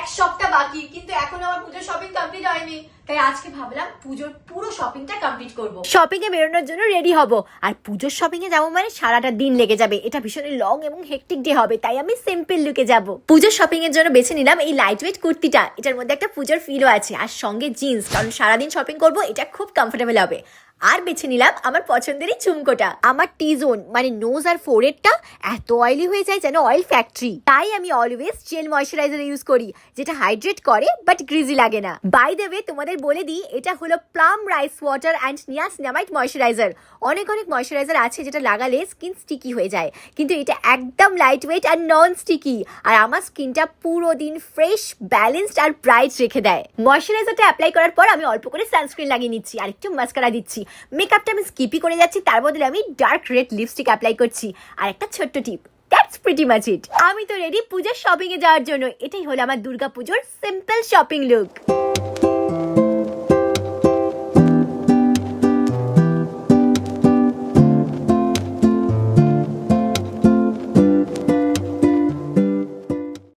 এক সপ্তাহ বাকি, কিন্তু এখনো আমার পুজোর শপিং কমপ্লিট হয়নি। তাই আজকে ভাবলাম পুজোর পুরো শপিংটা কমপ্লিট করব। শপিং এ বেরোনোর জন্য রেডি হব, আর পুজোর শপিং এ যাবো মানে সারাটা দিন লেগে যাবে। এটা ভীষণ লং এবং হেক্টিক ডে হবে, তাই আমি সিম্পল লুকে যাব। পুজোর শপিং এর জন্য বেছে নিলাম এই লাইট ওয়েট কুর্তিটা। এটার মধ্যে একটা পুজোর ফিলও আছে, আর সঙ্গে জিন্স, কারণ সারাদিন শপিং করব, এটা খুব কমফোর্টেবল হবে। আর বেছে নিলাম আমার পছন্দের এই ঝুমকোটা। আমার টি জোন মানে নোজ আর ফোরহেডটা এত অয়েলি হয়ে যায় যেন অয়েল ফ্যাক্টরি, তাই আমি অলওয়েজ জেল ময়শ্চারাইজার ইউজ করি, যেটা হাইড্রেট করে বাট গ্রিজি লাগে না। বাই দ্য ওয়ে তোমাদের বলে দিই, এটা হলো plum rice water and niacinamide moisturiser. অনেক ময়শ্চারাইজার আছে যেটা লাগালে স্কিন স্টিকি হয়ে যায়, কিন্তু এটা একদম লাইট ওয়েট আর নন স্টিকি, আর আমার স্কিনটা পুরো দিন ফ্রেশ, ব্যালেন্সড আর ব্রাইট রেখে দেয়। ময়শ্চারাইজারটা অ্যাপ্লাই করার পর আমি অল্প করে সানস্ক্রিন লাগিয়ে নিচ্ছি, আর একটু মাস্কারা দিচ্ছি। মেকআপটা আমি স্কিপই করে যাচ্ছি, তার বদলে আমি ডার্ক রেড লিপস্টিক অ্যাপ্লাই করছি। আর একটা ছোট্ট টিপ, দ্যাটস প্রিটি মাচ ইট। আমি তো রেডি পূজার শপিং এ যাওয়ার জন্য। এটাই হলো আমার দুর্গাপুজোর সিম্পল শপিং লুক।